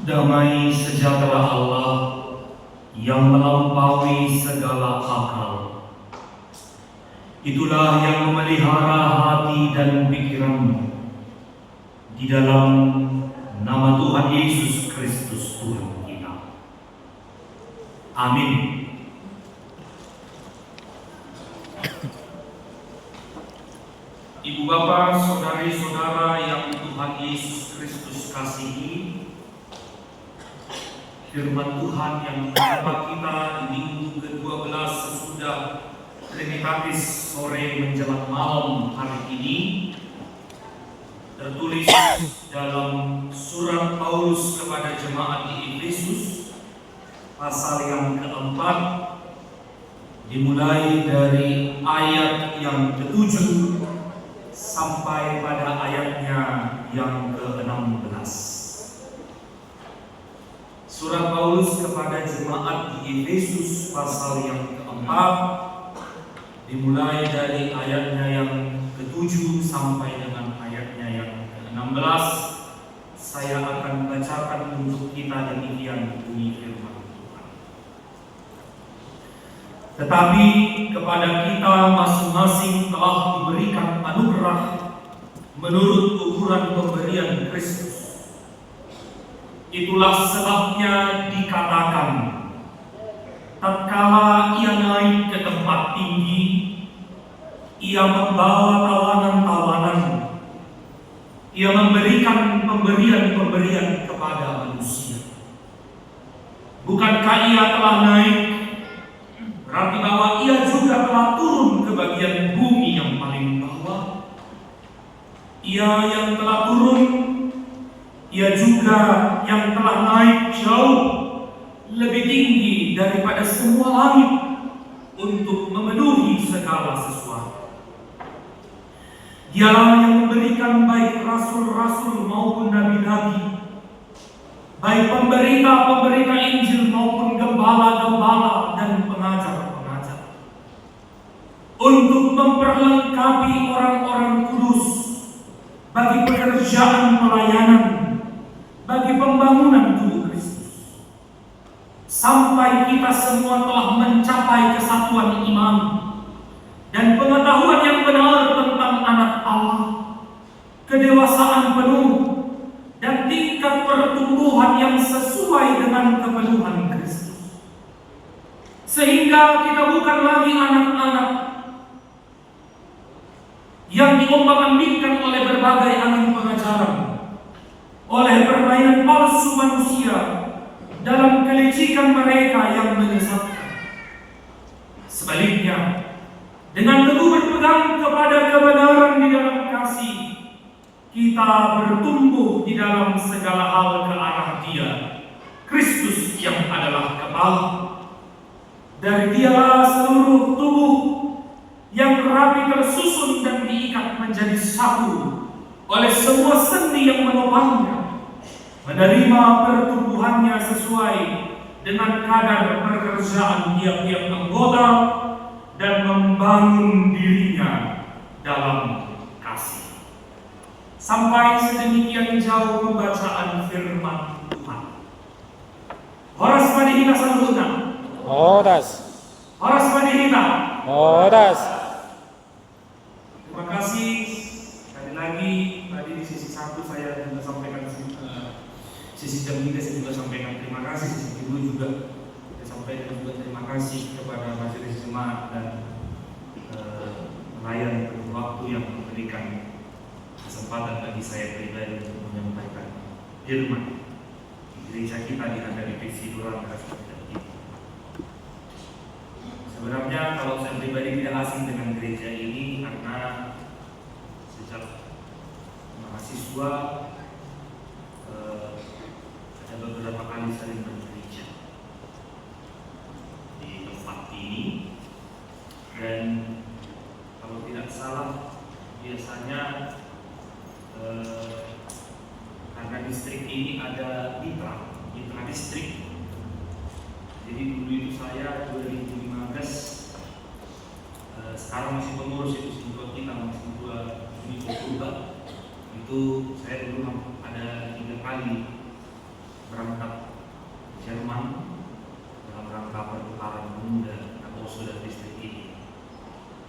Damai sejahtera Allah yang melampaui segala akal, itulah yang memelihara hati dan pikiranmu di dalam nama Tuhan Yesus Kristus Tuhan kita. Amin. Ibu bapak, saudari-saudara yang Tuhan Yesus Kristus kasihi, firman Tuhan yang menyapa kita di minggu ke-12 sesudah Trinitatis sore menjelang malam hari ini tertulis dalam surat Paulus kepada jemaat di Efesus pasal yang keempat, dimulai dari ayat yang ke-7 sampai pada ayatnya yang ke-16. Surat Paulus kepada jemaat di Efesus pasal yang keempat, dimulai dari ayatnya yang ke-7 sampai dengan ayatnya yang ke-16. Saya akan bacakan untuk kita demikian bunyi firman Tuhan. Tetapi kepada kita masing-masing telah diberikan anugerah menurut ukuran pemberian Kristus. Itulah sebabnya dikatakan, tatkala ia naik ke tempat tinggi, ia membawa tawanan-tawanan, ia memberikan pemberian-pemberian kepada manusia. Bukankah ia telah naik, berarti bahwa ia juga telah turun ke bagian bumi yang paling bawah. Ia yang telah turun, ia juga yang telah naik jauh lebih tinggi daripada semua langit untuk memenuhi segala sesuatu. Dialah yang memberikan baik rasul-rasul maupun nabi-nabi, baik pemberita-pemberita Injil maupun gembala-gembala dan pengajar-pengajar, untuk memperlengkapi orang-orang kudus bagi pekerjaan pelayanan, bagi pembangunan tubuh Kristus, sampai kita semua telah mencapai kesatuan iman dan pengetahuan yang benar tentang Anak Allah, kedewasaan penuh dan tingkat pertumbuhan yang sesuai dengan kepenuhan Kristus, sehingga kita bukan lagi anak-anak yang diombang-ambingkan oleh berbagai angin pengajaran, oleh permainan palsu manusia dalam kelicikan mereka yang menyesatkan. Sebaliknya, dengan teguh berpegang kepada kebenaran di dalam kasih, kita bertumbuh di dalam segala hal ke arah Dia, Kristus yang adalah kepala. Dari Dialah seluruh tubuh yang rapi tersusun dan diikat menjadi satu oleh semua sendi yang menopangnya, menerima pertumbuhannya sesuai dengan kadar pekerjaan tiap-tiap anggota dan membangun dirinya dalam kasih. Sampai sedemikian jauh pembacaan firman Tuhan. Horas padihita saluhuna. Horas. Horas padihita. Horas. Terima kasih. Sekali lagi tadi di sisi 1 saya juga sampaikan, sisi jam 3 saya juga sampaikan terima kasih, sisi kedua juga saya sampaikan juga terima kasih kepada majelis jemaat dan pelayan penuh waktu yang memberikan kesempatan bagi saya pribadi untuk menyampaikan firman di gereja kita di Handari Piksi Duran Kasih. Sebenarnya kalau saya pribadi tidak asing dengan gereja ini karena sejak mahasiswa ada beberapa kali sering bergereja di tempat ini, dan kalau tidak salah biasanya karena distrik ini ada mitra distrik. Jadi dulu itu saya 2015, sekarang masih pengurus itu singgah kita masih 2 Juni 20, itu saya dulu ada 3 kali berangkat ke Jerman dalam rangka pertukaran pemuda atau sudah listrik ini.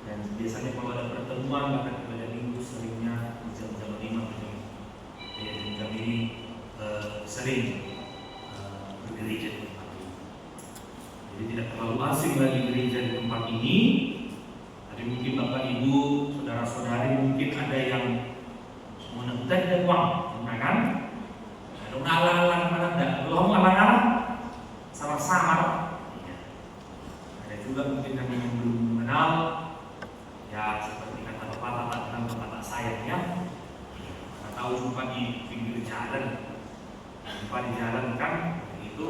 Dan biasanya kalau ada pertemuan bahkan pada minggu seringnya di jam-jam 5 jam ini sering bergereja di tempat ini. Jadi tidak terlalu asing lagi gereja di tempat ini. Tapi mungkin Bapak Ibu, saudara-saudari mungkin ada yang menentang dan uang, kan? Ada alang-alang mana enggak? Belum alang-alang sama-sama. Ya. Ada juga mungkin yang belum mengenal. Ya seperti kata pepatah tak kenal pepatah saya ya. Nggak tahu jumpa di pinggir jalan, jumpa di jalan kan, itu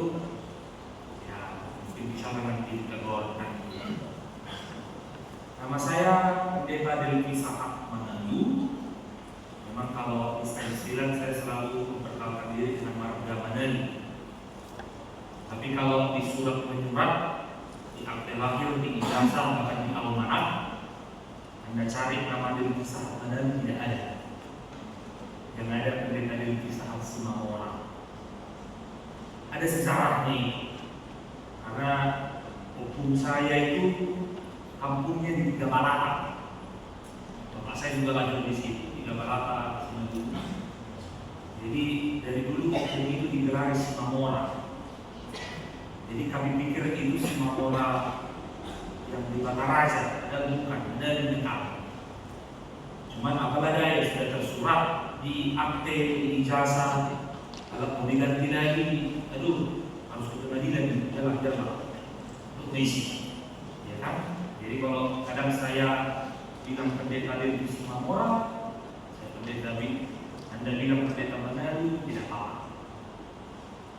ya mungkin bisa mengerti kegolongan. Nama saya Pendeta Delvi Sahak Manado. Memang kalau istilah saya selalu memperkenalkan diri dengan marga Manado. Tapi kalau di surat menyurat, di akte lahir, di ijazah, bahkan di almanak, Anda cari nama Delvi Sahak Manado tidak ada. Yang ada Pendeta Delvi Sahak Simamora. Ada sejarahnya karena hukum saya itu kampungnya di Tiga Balata. Bapak saya juga lahir di situ, Tiga Balata, Simajuntak. Jadi dari dulu hukum itu digelar Simamora. Jadi kami pikir itu Simamora yang di Bataraja, dan bukan, dan di Nekal. Cuman apalah daya sudah tersurat di akte, di ijazah. Kalau mau diganti lagi, aduh harus ke pengadilan, jalan-jalan untuk mengisi, ya kan? Jadi kalau kadang saya bilang pendeta Delvi Simamora, saya pendeta Anda bilang pendeta Manado, tidak apa-apa.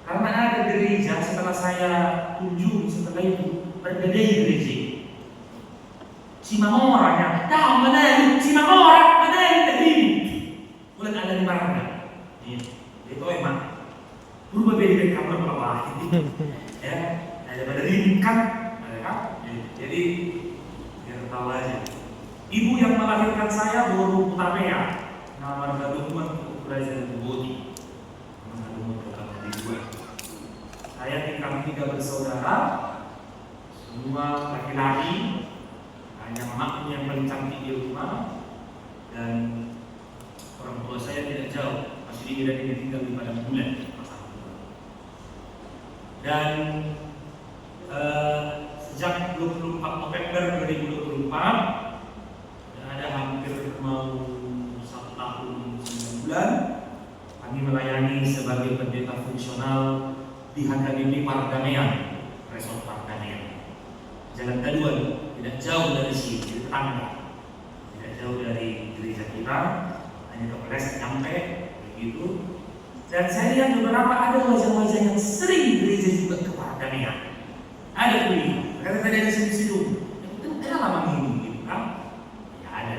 Karena ada gereja setelah saya kunjung setelah itu berbeda gereja. Simamoranya, dah Manado, Simamora, Manado ini. Bulan ada di mana? Itu emang berubah beda dari kamar bawah. Ya, ada pada ringkan, kan? Jadi biar tahu aja. Ibu yang melahirkan saya Boru Utamea, nama Gadungan Belajar Budi. Nama Gadungan pertama di dua. Saya tinggal 3 bersaudara, semua laki-laki. Hanya mamaku yang paling cantik di rumah, dan orang tua saya tidak jauh, masih di Medan ini tinggal di Padang Bulan. Dan sejak 24 November 2024 ada hampir mau 1 tahun 9 bulan kami melayani sebagai pendeta fungsional di HKBP Pardamaian, Resort Pardamaian, Jalan Taduan, tidak jauh dari sini, di tetangga, tidak jauh dari gereja kita, hanya kepres nyampe begitu. Dan saya lihat beberapa ada wajah-wajah yang sering gereja juga ke Pardamaian. Ada kuliah, karena tadi ada situ-situ. Ada lama minggu gitu kan? Ya ada.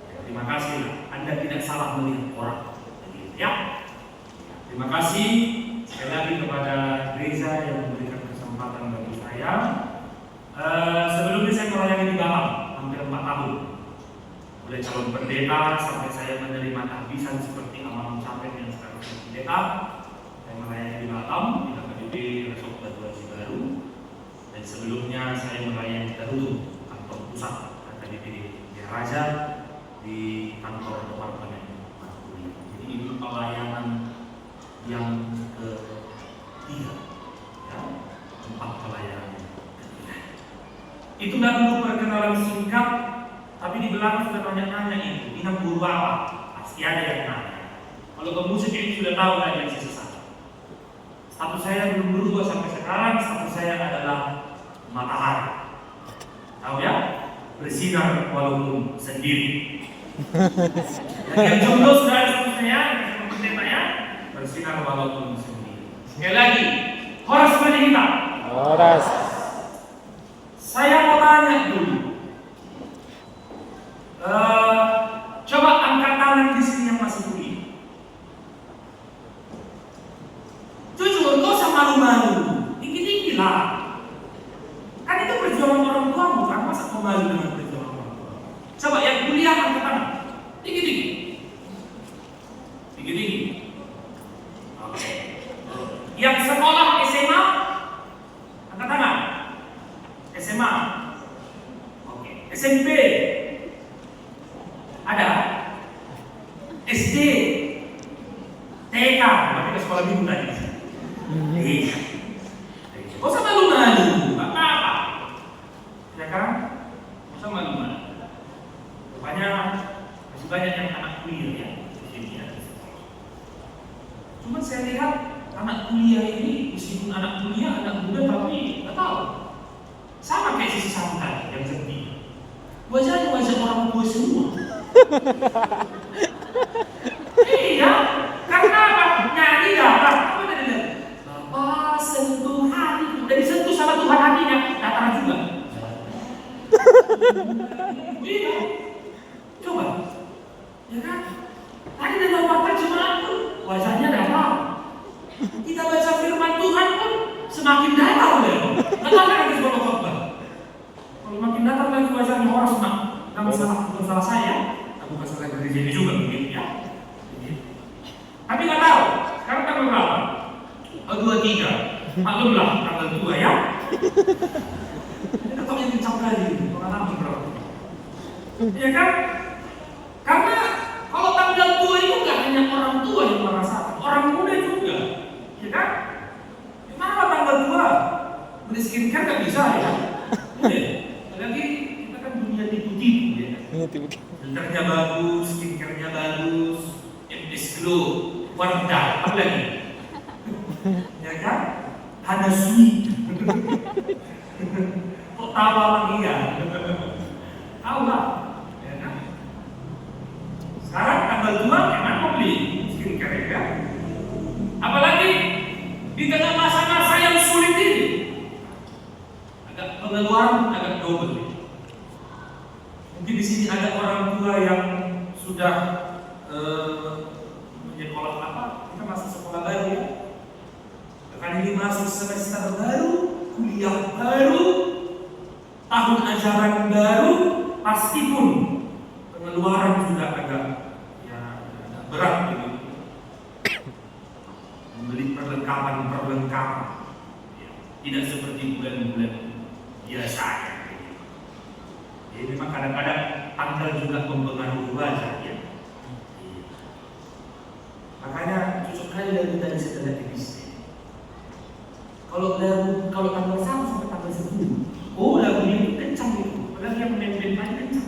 Ya, terima kasih. Anda tidak salah melihat orang. Begitu, ya. Terima kasih sekali lagi kepada gereja yang memberikan kesempatan bagi saya. Sebelumnya saya melayani di Batam hampir 4 tahun. Mulai calon pendeta sampai saya menerima tahbisan seperti amal capek yang sekarang saya pendeta. Saya melayani di Batam di HKBP Resort Batu Haji Baru. Dan sebelumnya saya melayani Tarutung, kantor pusat HKBP di Raja, di kantor departemen Maturi. Jadi ini pelayanan yang ketiga, ya, 4 pelayanan. Itulah dulu perkenalan singkat, tapi di belakang sudah banyak-nanya itu. Ingat guru apa? Pasti ada yang nanya. Kalau pemusik ini sudah tahu dari yang sesat. Status saya belum berubah sampai sekarang. Status saya adalah matahari. Tahu ya? Bersinar walaupun sendiri. Yang jomblo sudah ada statusnya, ya? Bersinar walaupun sendiri. Sekali lagi, Horas Madinita. Horas. Saya mau tanya dulu. Coba angkat tangan di sini yang masih kuliah. Jujur, gak usah malu-malu. Tinggi-tinggi lah. Kan itu perjuangan orang tua, bukan? Masa kau malu dengan perjuangan orang tua? Coba yang kuliah angkat tangan. Tinggi-tinggi. Tinggi-tinggi. Oke. SD, TK, berarti ke sekolah minggu tadi. Iya. Gak usah malu-malu, gak apa-apa. Ya kan? Gak usah malu-malu. Rupanya masih banyak yang anak kuliah ya di sini ya. Cuma saya lihat anak kuliah ini, meskipun anak kuliah, anak muda, tapi gak tahu. Sama kayak sisi santai yang sedih. Wajahnya wajah orang tua semua. Iya, karena apa? Nyanyi datang. Apa tadi? Bapak sentuh hati. Udah disentuh sama Tuhan hatinya, datang juga. Iya. Coba. Ya kan? Tadi dalam waktu jemaat pun wajahnya datang. Kita baca firman Tuhan pun semakin datang ya. Datang lagi sebuah khotbah. Kalau makin datang lagi wajahnya orang senang. Bukan salah saya. Aku bukan salah dari sini juga begitu ya. Tapi nggak tahu. Sekarang tanggal berapa? 23. Maklumlah tanggal 2 ya. Ini tahu yang kencang kali. Pengalaman berapa? Iya kan? Karena kalau tanggal 2 itu nggak hanya orang tua yang merasakan, orang muda juga. Ya kan? Kenapa tanggal 2? Beli skincare nggak bisa ya? Lagi kita kan dunia tipu-tipu ya. Filternya bagus, skincare-nya bagus, MS Glow, Wardah, apa lagi? Ya kan? Hana Sweet. Kok tahu apa iya? Tahu lah. Ya kan? Sekarang tanggal 2 emang mau beli skincare ya? Apalagi di tengah masa-masa yang sulit ini, agak pengeluaran agak double. Mungkin di sini ada orang tua yang sudah menyekolah apa? Kita masuk sekolah baru ya. Bahkan ini masuk semester baru, kuliah baru, tahun ajaran baru, pasti pun pengeluaran juga agak berat gitu. Membeli perlengkapan, ya, tidak seperti bulan-bulan biasanya. Jadi memang kadang-kadang tanggal juga mempengaruhi wajah ya. Makanya cocok kali lagu tadi setelah bisnis. Kalau tanggal 1 sampai tanggal 10, oh lagunya itu kencang gitu. Padahal yang menempel paling kencang.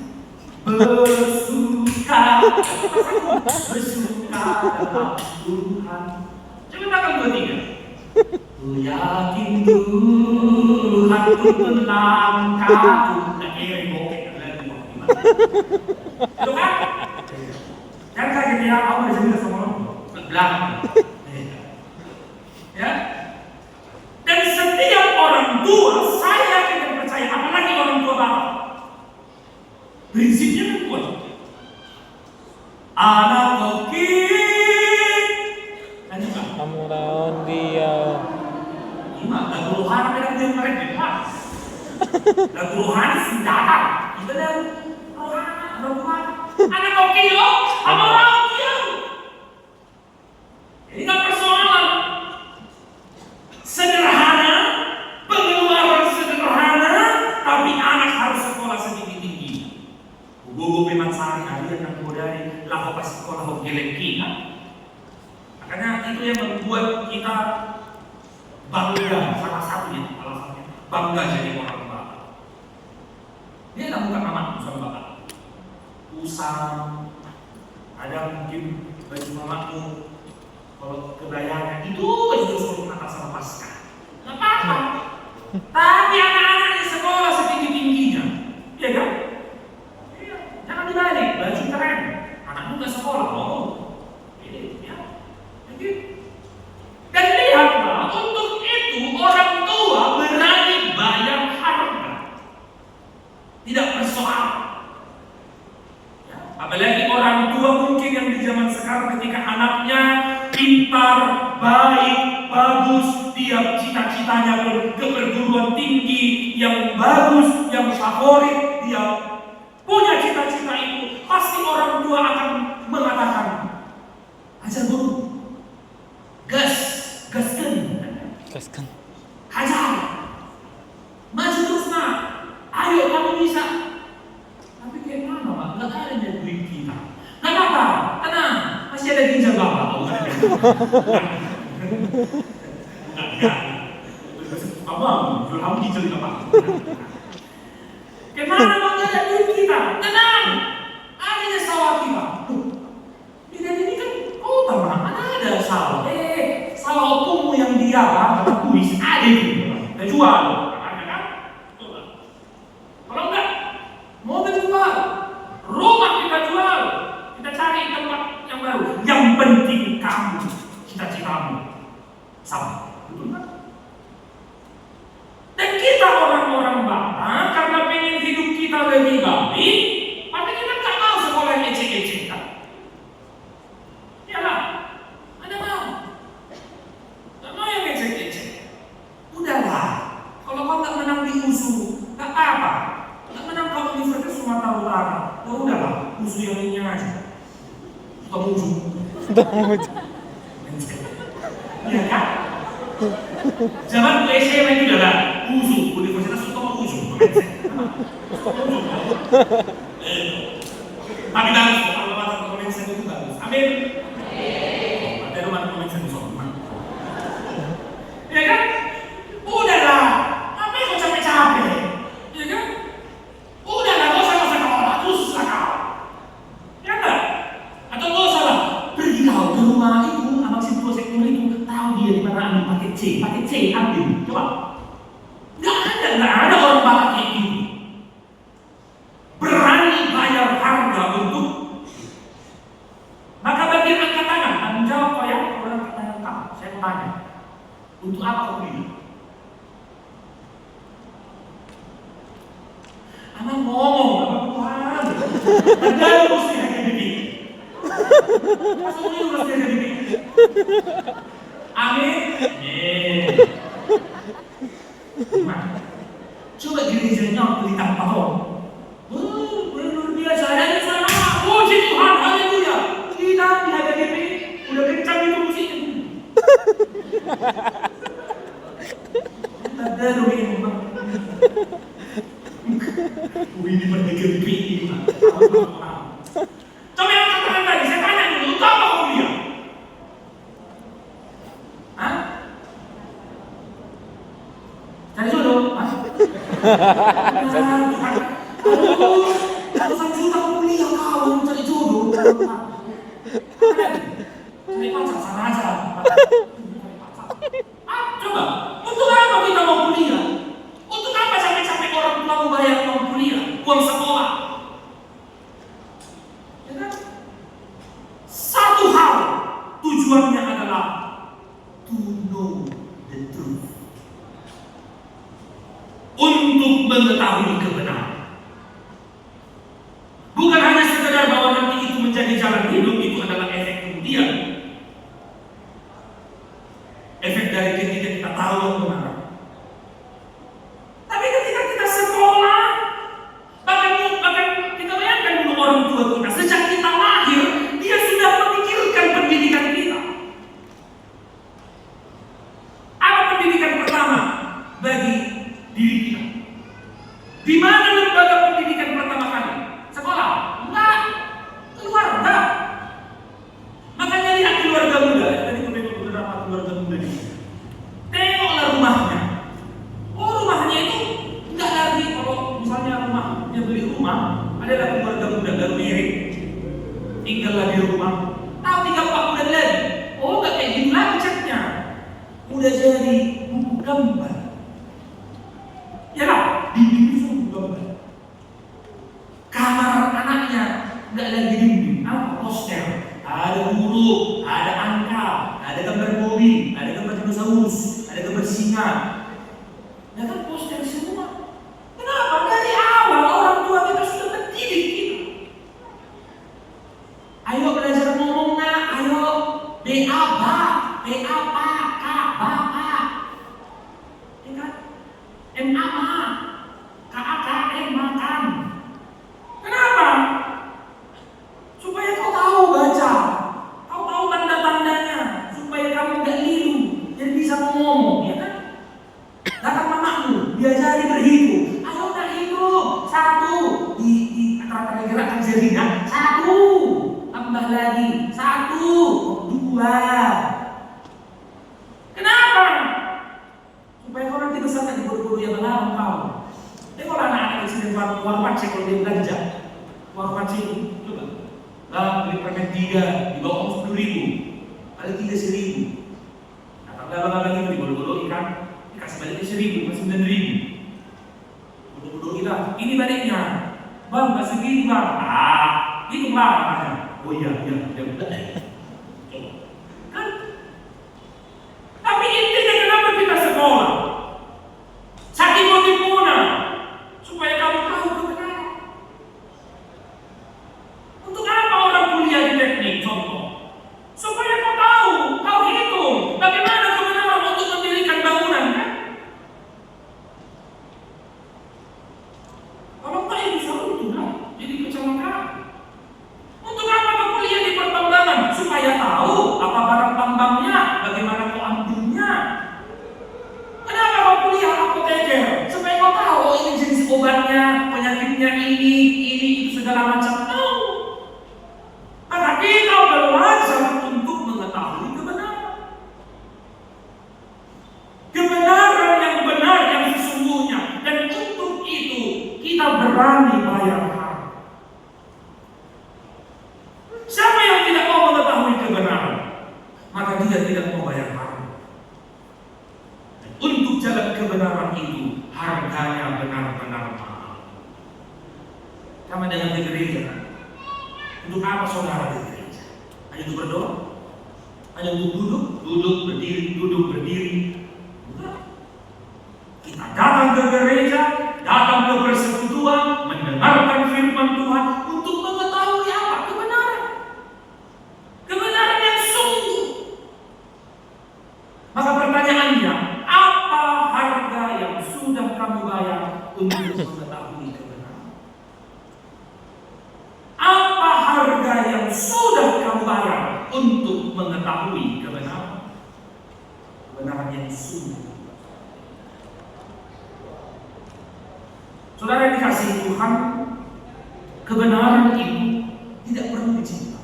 Bersuka dalam Tuhan. Coba tanggal 23. Ku yakin Tuhan ku melangkahku. Itu kan? Jangan kaget ya, aku udah cerita sama lo belakang. Ya? Dan setiap orang tua, saya yakin dan percaya, apalagi orang tua bapak, prinsipnya kan kuat. Anak kokit dan juga Amuran dia. gimana? Lagu rohani memang yang mereka lagu rohani senjata. Kita lagu rohani anak kokit loh, sama orang kokit. Ini kan persoalan sederhana, pengeluaran sederhana, tapi anak harus sekolah setinggi-tinggi. Gugu memang sehari-hari yang dari lah pas sekolah geleng kita. Makanya itu yang membuat kita bangga, salah satunya alasannya bangga jadi orang bapak. Dia nggak bukan anak sama bapak. Usang, ada mungkin baju mamamu. Kalau kebayanya itu suruh Natal sama Paskah, nggak apa-apa. Tapi anak-anak di sekolah setinggi-tingginya, iya kan? Iya. Jangan dibalik, baju keren. Anakmu nggak sekolah, oh, ya, jadi. Dan lihatlah, untuk itu orang tua berani bayar harga, tidak bersoal. Ya, apalagi orang tua mungkin yang di zaman sekarang ketika anaknya pintar, baik, bagus, dia cita-citanya pun ke perguruan tinggi yang bagus, yang favorit, dia punya cita-cita itu, pasti orang tua akan mengatakan, ajar guru, gaskan, hajar, maju terus nak, ayo kamu bisa. Tapi kayak mana Pak? Nggak ada yang duit kita. Nggak apa-apa, tenang. Enggak. Abang, jual hamdi cerita Pak. Kemana bang ada duit kita? Tenang, ada sawah kita. Bidan ini kan, oh mana ada sawah? Sawah opungmu yang dia dapat kuis ada itu. Kita jual, ada kan? Coba. Kalau enggak, mobil jual, rumah kita jual, kita cari tempat yang baru. Yang penting kamu, cita-citamu sama, betul kan? Dan kita orang-orang Batak karena pengen hidup kita lebih baik, tapi kita nggak mau sekolah yang ecek-ecek kan? Iyalah, ada mau? Nggak mau yang ecek-ecek. Udahlah, kalau kau nggak menang di USU, nggak apa-apa. Nggak menang kau di Universitas Sumatera Utara, ya udahlah, USU yang ini aja. Suka muncul. Iya kan? Zaman gue SMA itu adalah USU, Universitas Utama USU. Tapi bagus, kalau mata komensen itu bagus. Amin. Ada rumah komensen soal. Ya kan? Udahlah, ngapain kau capek-capek? Ya kan? Udahlah, gak usah sekolah, susah kau. Ya enggak? Atau gak usah lah, pergi kau ke rumah itu, abang si tua sektor itu, tahu dia di mana ambil paket C ambil, coba. Nggak ada orang Batak kayak gini. Berani bayar harga untuk. Maka bagi angkat tangan, tanggung jawab kau ya, orang angkat tangan kamu. Saya mau tanya, untuk apa kau beli? Anak ngomong, abang Tuhan. Ada mesti hanya begini. Masuk ini mesti hanya begini. Amin. Gimana? Coba gerejanya beli tanpa pohon. Luar biasa. Ada di sana. Puji Tuhan, haleluya. Kita di HDGP udah kencang itu musiknya. Ada ini Pak. Ini HDGP ini Pak. Coba yang katakan tadi, saya tanya dulu, untuk apa kau lihat? Hah? Cari jodoh? Hah? Ratusan juta kuliah kau cari jodoh. Cari pacar sana aja. Coba, untuk apa kita mau kuliah? Untuk apa sampai orang tua mau bayar uang kuliah, uang sekolah? Ya kan? Satu hal tujuannya adalah to know the truth. Untuk mengetahui kebenaran. Bukan hanya sekedar bahwa nanti itu menjadi jalan hidup, itu adalah efek kemudian. Efek dari ketika kita tahu yang benar. Tapi ketika kita sekolah, bahkan kita bayangkan dulu orang tua kita, sejak kita lahir, dia sudah memikirkan pendidikan kita. Apa pendidikan pertama bagi diri kita? Di mana lembaga pendidikan pertama kali? Sekolah? Enggak. Keluarga. Makanya lihat keluarga muda. Tadi kita beberapa keluarga muda ini. Tengoklah rumahnya. Oh, rumahnya itu enggak lagi kalau misalnya rumahnya beli rumah, adalah keluarga muda baru mirip. Tinggallah di rumah. Tahu 3-4 bulan lagi. Oh, enggak kayak gitu lagi catnya. Udah jadi buku gambar. Ya lah, dinding gambar. Kamar anaknya nggak lagi dinding, apa poster? Ada huruf, ada angka, ada gambar mobil, ada gambar dinosaurus, ada gambar singa. Ya kan poster semua. Kenapa? Dari awal orang tua kita sudah mendidik kita. Ayo belajar ngomong nak, ayo B-A-B-A, B-A-P-A, bapak. Ya kan? M-A-M-A, K-A-K-M, makan. Kenapa? Supaya kau tahu baca, kau tahu tanda-tandanya, supaya kamu gak liru, jadi bisa ngomong, ya kan? Datang anakmu, diajari berhitung. Ayo nak hitung, 1 di antara gerakan jarinya, 1 tambah lagi, 1 2 Lah beli permen 3 di bawah 10.000, kali 3 1.000. Nah tak lama-lama itu dibodoh-bodoh ikan, dikasih balik 1.000, masih 9.000. Bodoh-bodoh lah, ini baliknya. Bang, nggak segini bang. Hitunglah katanya. Oh iya, kan? Tapi intinya kenapa kita sekolah? Saking motivuna supaya kamu tahu kebenaran. Untuk apa orang kuliah di teknik contoh? Supaya kau tahu, kau hitung bagaimana kebenaran untuk mendirikan bangunan, kan? Kalau tak bisa itu lah, jadi kecelakaan. Untuk apa kau kuliah di pertambangan? Supaya tahu apa barang tambangnya, bagaimana kau ambilnya. Kenapa kau kuliah apoteker? Supaya kau tahu oh, ini jenis obatnya, penyakitnya ini, itu segala macam. Tahu. Tetapi kau belajar untuk mengetahui kebenaran. Kebenaran yang benar, yang sesungguhnya. Dan untuk itu kita berani bayar harga. Siapa yang tidak mau mengetahui kebenaran, maka dia tidak mau bayar harga. Untuk jalan kebenaran itu harganya benar-benar mahal. Sama dengan di gereja. Untuk apa saudara di gereja? Hanya untuk berdoa? Hanya untuk duduk berdiri? Bukan. Kita datang ke gereja, datang ke persekutuan, mendengarkan firman Tuhan untuk mengetahui apa? Kebenaran. Kebenaran yang sungguh. Maka pertanyaannya, apa harga yang sudah kamu bayar untuk mengetahui kebenaran? Apa harga yang sudah kamu bayar untuk mengetahui kebenaran? Kebenaran yang sungguh. Saudara dikasihi Tuhan, kebenaran itu tidak perlu dicinta.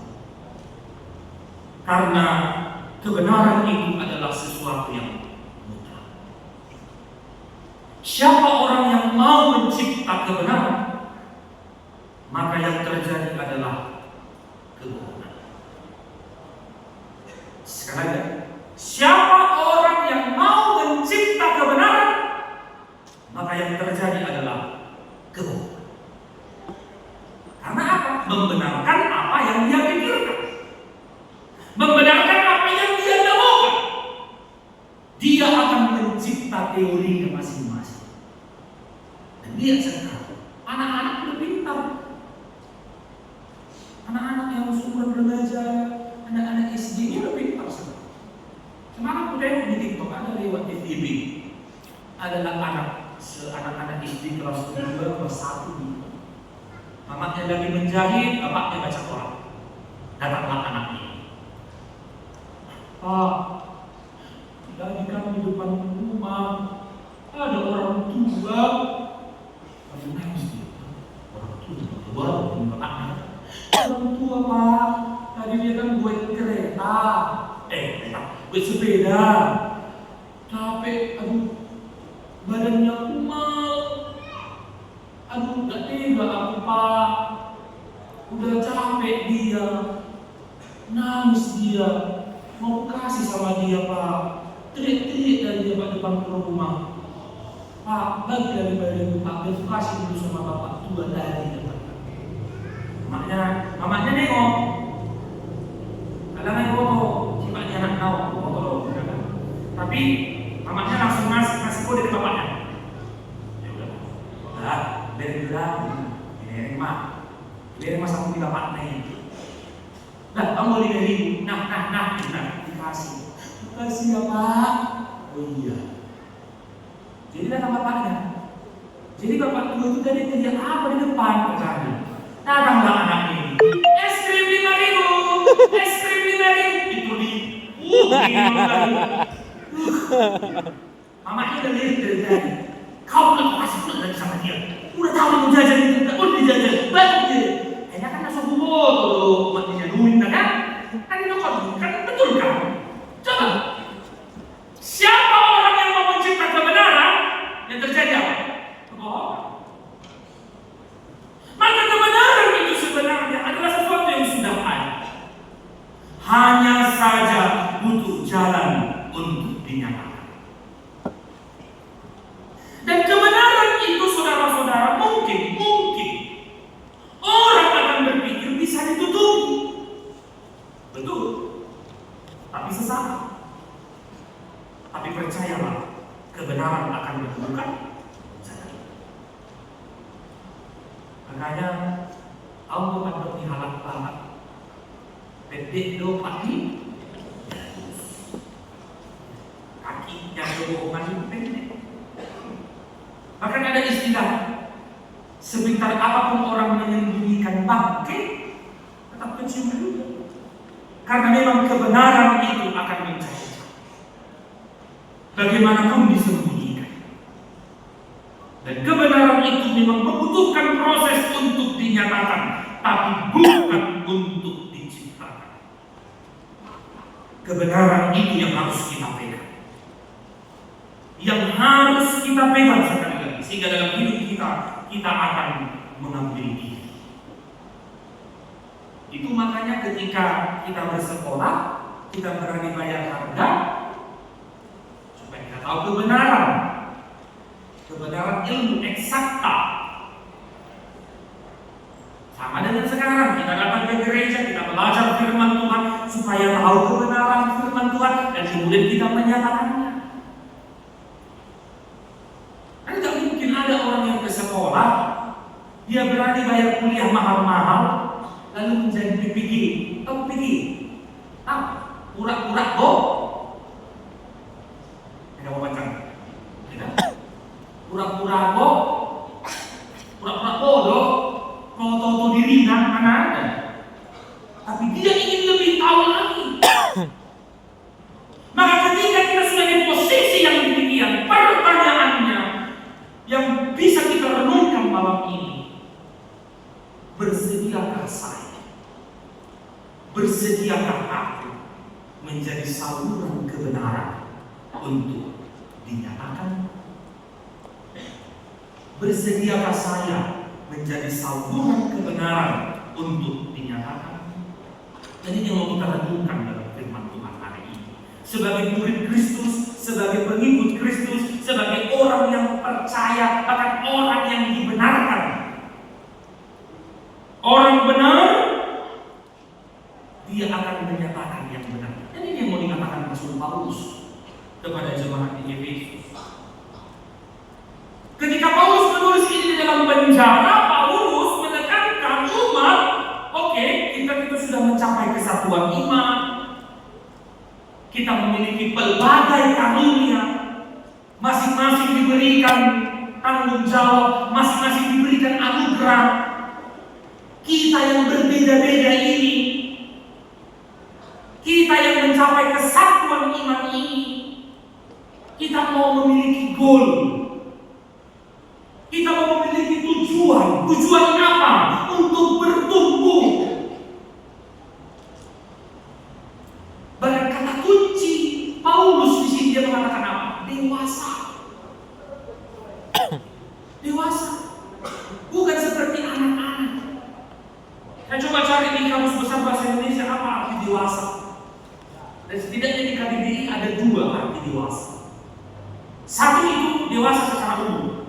Karena kebenaran itu adalah sesuatu yang mutlak. Siapa orang yang mau mencipta kebenaran, maka yang terjadi adalah kebohongan. Sekali lagi, siapa orang yang mau mencipta kebenaran, maka yang terjadi adalah kebohongan. Karena apa? Membenarkan apa yang dia pikirkan, membenarkan apa yang dia damaukan. Dia akan mencipta teorinya masing-masing. Dan dia sekarang anak-anak udah pintar. Anak-anak yang seumuran remaja, anak-anak SD ini udah pintar sekarang. Semalam aku tengok di TikTok ada lewat FYP. Adalah anak-anak SD kelas 2, kelas 1. Mamanya lagi menjahit, bapaknya baca Quran. Datanglah anaknya. Pak, lagi kan di depan rumah ada orang tua. Aduh nangis dia. Orang tua, bapaknya. Orang tua Pak, tadi dia kan buat kereta, buat sepeda. Capek, badannya kumal. Gak tega aku Pak. Udah capek dia, nangis dia. Mau kasih sama dia Pak. Teriak-teriak dari dia depan rumah. Pak, bagi dari badan Pak, dia kasih dulu sama bapak tua dari depan. Mamanya nengok. Kadang-kadang foto, sifatnya anak tahu foto. Tapi mamanya langsung ngasih kode ke bapaknya. Ya udah, biarin ini rumah sama di bapaknya ini. Nah, kamu boleh dari dikasih. Makasih ya Pak. Oh iya. Jadi datang bapaknya. Jadi bapak tua itu tadi teriak apa di depan katanya. Datanglah anak ini. Es krim 5.000. Es krim 5.000. Itu di. Mamanya udah lihat dari tadi. Kau udah kasih pula lagi sama dia. Udah tahu mau jajan itu, udah dijajan. Banyak dia. Kayaknya kan langsung bodoh. Buat dijaduin kan? Kan itu kan betul kan? Coba. Siapa orang yang mau mencipta kebenaran? Yang terjadi apa? Kebohongan. Maka kebenaran itu sebenarnya adalah sesuatu yang sudah Pendek do kaki, kaki yang kebohongan itu pendek. Bahkan ada istilah, sebentar apapun orang menyembunyikan bangkai, tetap kecium juga. Karena memang kebenaran itu akan mencari. Bagaimanapun disembunyikan. Dan kebenaran itu memang membutuhkan proses untuk dinyatakan, tapi bukan untuk diciptakan. Kebenaran itu yang harus kita pegang. Yang harus kita pegang sekali lagi, sehingga dalam hidup kita akan mengambil diri. Itu makanya ketika kita bersekolah, kita berani bayar harga supaya kita tahu kebenaran ilmu eksakta. Sama dengan sekarang, kita datang ke gereja, kita belajar firman Tuhan supaya tahu kebenaran firman Tuhan dan kemudian kita menyatakannya. Kan tidak mungkin ada orang yang ke sekolah, dia berani bayar kuliah mahal-mahal, lalu menjadi PPG. Tahu PPG? Tahu? Pura-pura kok. Tidak mau baca. Tidak? Pura-pura kok. Pura-pura bodoh. Kalau tahu diri mana ada. Tapi dia ingin lebih tahu lagi. Maka ketika kita sudah di posisi yang demikian, pertanyaannya yang bisa kita renungkan malam ini, bersediakah saya? Bersediakah aku menjadi saluran kebenaran untuk dinyatakan? Bersediakah saya menjadi saluran kebenaran untuk dinyatakan? Jadi yang mau kita renungkan dalam firman Tuhan hari ini, sebagai murid Kristus, sebagai pengikut Kristus, sebagai orang yang percaya, bahkan orang yang dibenarkan. Orang benar, dia akan menyatakan yang benar. Dan ini yang mau dikatakan Rasul Paulus kepada jemaat di Efesus. Ketika Paulus menulis ini di dalam penjara, Paulus menekankan umat, oke, kita sudah mencapai kesatuan iman, kita memiliki pelbagai karunia, masing-masing diberikan tanggung jawab, masing-masing diberikan anugerah. Kita yang berbeda-beda ini, kita yang mencapai kesatuan iman ini, kita mau memiliki goal, kita mau memiliki tujuan. Tujuan apa? Untuk bertumbuh. Bahkan kata kunci Paulus di sini dia mengatakan apa? Dewasa. Dewasa. Bukan seperti anak-anak. Saya coba cari di kamus besar bahasa Indonesia apa arti dewasa. Dan setidaknya di KBBI ada dua arti dewasa. Satu itu dewasa secara umum.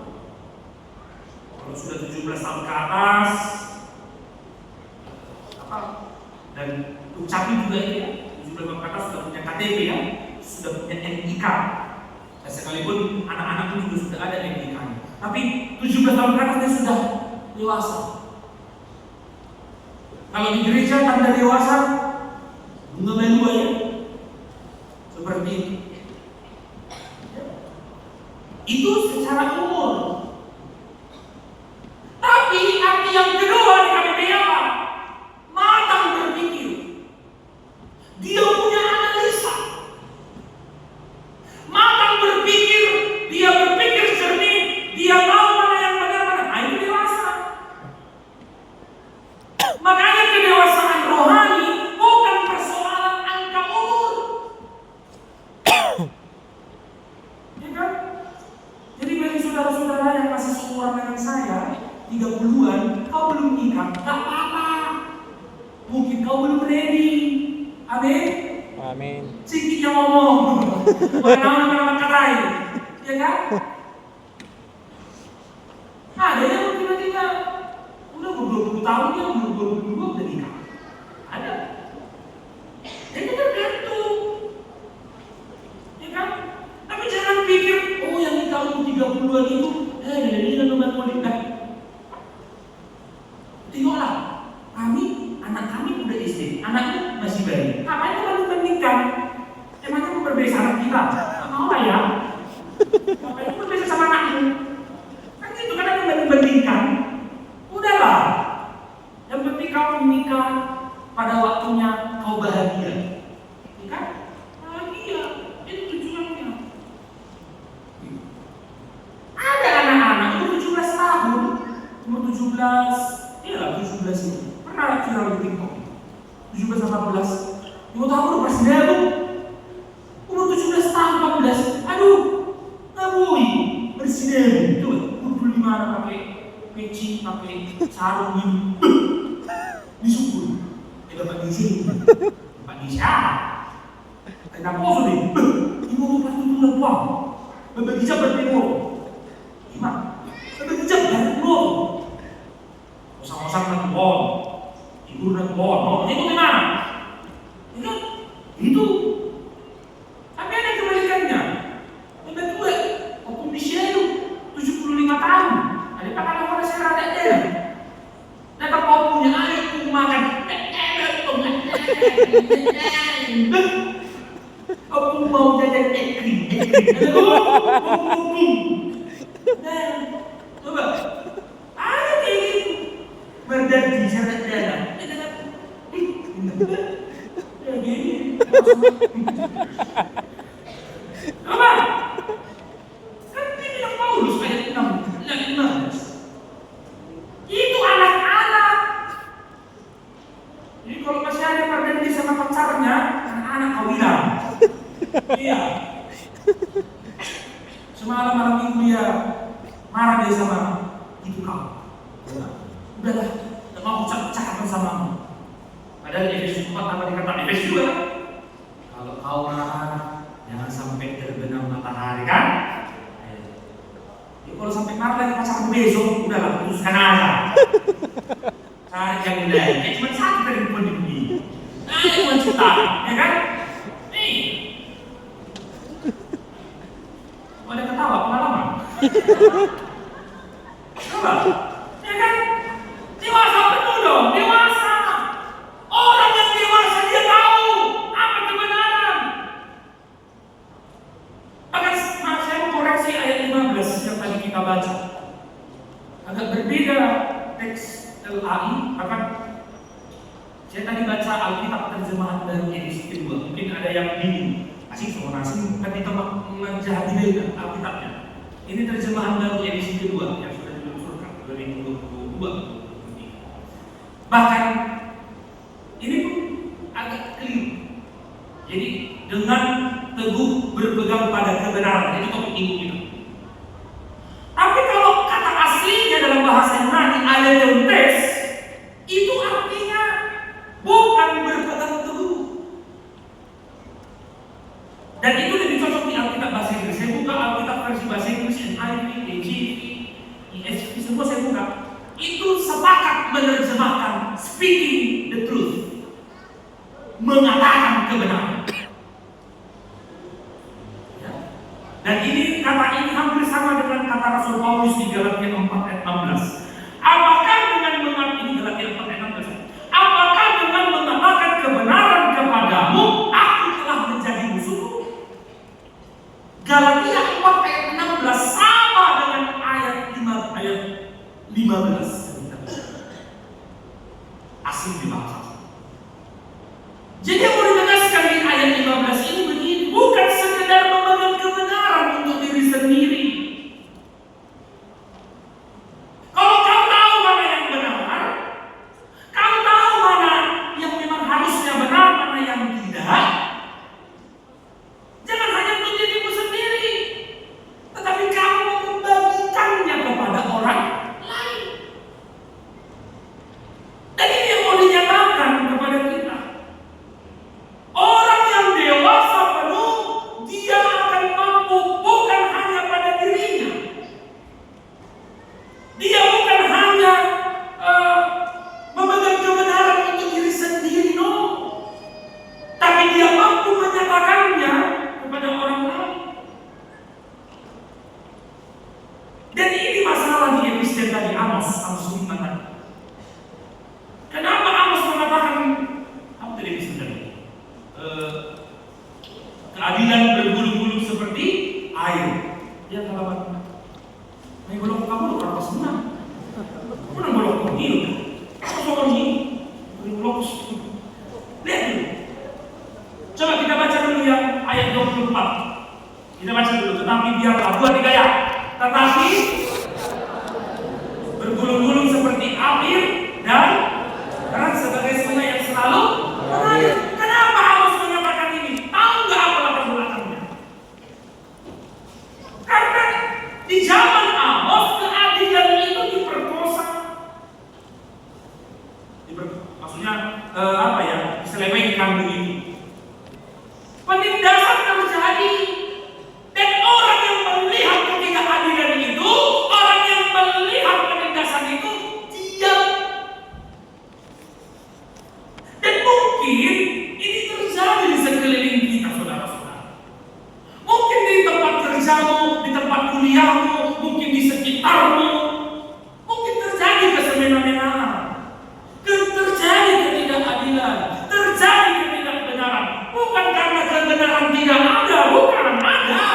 Kalau sudah 17 tahun ke atas, dan ucapin juga ini ya, 17 tahun ke atas sudah punya KTP ya, sudah punya NIK. Dan sekalipun anak-anak pun juga sudah ada NIK-nya. Tapi 17 tahun ke atas dia sudah dewasa. Kalau di gereja tanda dewasa bunga belua ya, seperti itu. Itu secara umur. Tapi arti yang kedua di KBBI apa? Matang berpikir. Dia punya analisa. Matang berpikir, dia berpikir jernih, dia tahu mana yang benar mana. Nah, itu dewasa. Makanya kedewasaan rohani bukan persoalan angka umur. Ya kan? Jadi bagi saudara-saudara yang masih seumuran dengan saya, 30-an, kau belum nikah, gak apa-apa. Mungkin kau belum ready. Amin? Amin. Sikitnya ngomong. Mana-mana katai. Ya kan? Ada yang tiba-tiba udah 20 tahun dia umur 22 udah nikah. Ada. Itu tergantung. Ya kan? Tapi jangan pikir, oh yang nikah umur 30-an itu, ini nomor mau nikah. Tengoklah, anak kami udah SD, anaknya masih pribadi. Ngapain kita membandingkan? Emangnya mau berbeda sama kita? Nggak mau lah ya. Ngapain mau berbeda sama anakmu? Kan itu kan yang membandingkan. Udahlah. Yang penting kau menikah pada waktunya kau bahagia. Ya kan? Bahagia. Itu tujuannya. Ada anak-anak umur 17 tahun, umur 17, iyalah 17 itu. Pernah viral di TikTok. 17 18. Mau tahu udah presiden tuh. Umur 17 tahun 18. Aduh. Ngabui presiden. Tuh, 25 anak pakai peci, pakai sarung ini. Disukur. Dapat gizi. Dapat gizi apa? Kenapa kau nih? Ibu pasti tulang buang. Berbagi jam bertemu. Gimana? Berbagi jam bertemu. Usang-usang nak bol. Ibu nak bol. Itu gimana? Itu. Tapi ada kebalikannya. Lebih tua. Hukum di sini itu 75 tahun. Ada pakai orang saya rada dia. Dapat kau punya air pun makan. Aku mau jajan ekring. Coba. Ada kayak gitu. Berjanji syarat jalan. Ya gini. Coba. Kan ini yang Paulus ayat 6. Itu anak-anak. Jadi kalau masih ada berjanji sama pacarnya, anak-anak kau bilang. Iya. Semalam malam minggu dia marah dia sama ibu kau. Udahlah, tak mau cakap bersamamu. Padahal Efesus 4 apa dikatakan Efesus juga. Kalau kau marah, jangan sampai terbenam matahari kan? Ya, kalau sampai marah lagi pacarmu besok, udahlah putuskan aja. Cari yang lain. Cuma satu dari pembeli. Nah, cuma cerita, ya kan? Nih. Ada ketawa pengalaman. Coba, ya kan? Dewasa penuh dong, dewasa. Orang yang dewasa dia tahu apa kebenaran. Bahkan saya mau koreksi ayat 15 yang tadi kita baca. Agak berbeda teks LAI, bahkan saya tadi baca Alkitab terjemahan dari edisi kedua. Mungkin ada yang bingung. Asik sama asing kan kita menjahili Alkitabnya. Ini terjemahan baru edisi kedua yang sudah diluncurkan 2022. Bahkan ini pun agak keliru. Jadi dengan teguh berpegang pada kebenaran, itu topik minggu ini. Tapi kalau kata aslinya dalam bahasa Yunani aletheontes, itu artinya bukan berpegang teguh. Dan itu lebih cocok di Alkitab bahasa Inggris. Saya buka Alkitab versi bahasa Inggris, NIV, KJV, ESV, semua saya buka. Itu sepakat menerjemahkan speaking the truth, mengatakan kebenaran. Ya. Dan ini kata ini hampir sama dengan kata Rasul Paulus di Galatia 4 ayat 16. Apakah dengan mengatakan ini Galatia 4 ayat 16? Apakah dengan mengatakan kebenaran kepadamu aku telah menjadi musuhmu? Galatia 4 ayat 16 sama dengan ayat 5 ayat 15. Asing dibaca. Jadi yang mau ditegaskan di keadilan bergulung-gulung seperti air. Ya kawan, main bolong kamu lu apa senang? Kamu nang bolong kamu ini, apa soal ini? Bolong lihat dulu. Coba kita baca dulu yang ayat 24. Kita baca dulu. Tetapi biarlah 2-3 ya. Tetapi bergulung-gulung seperti air dan terang sebagai sungai yang selalu mengalir. Kenapa harus menyatakan ini? Tahu nggak apa latar belakangnya? Karena di zaman Amos keadilan itu diperkosa. Maksudnya apa ya? Diselewengkan begitu. Penindasan terjadi. Dan orang yang melihat ketidakadilan itu, orang yang melihat penindasan itu diam. Dan mungkin ini terjadi di sekeliling kita, saudara-saudara. Mungkin di tempat kerjamu, di tempat kuliahmu, mungkin di sekitarmu, mungkin terjadi kesemena-menaan, terjadi ketidakadilan, terjadi ketidakbenaran. Bukan karena kebenaran tidak ada, bukan ada.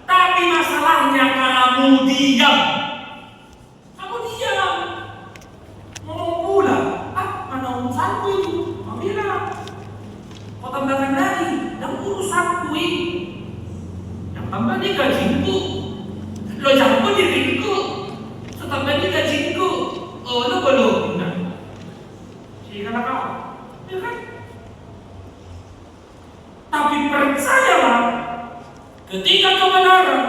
Tapi masalahnya kamu diam. Kamu diam. Mau pula, mana urusanku itu? Ambillah. Kau tambahkan lagi, dan urusanku ini. Yang tambah di gajinku. Lo jangan diriku. Setambah di gajinku. Oh, lo belum. Nah. Siapa kau? Ya kan? Tapi percayalah, ketika kebenaran,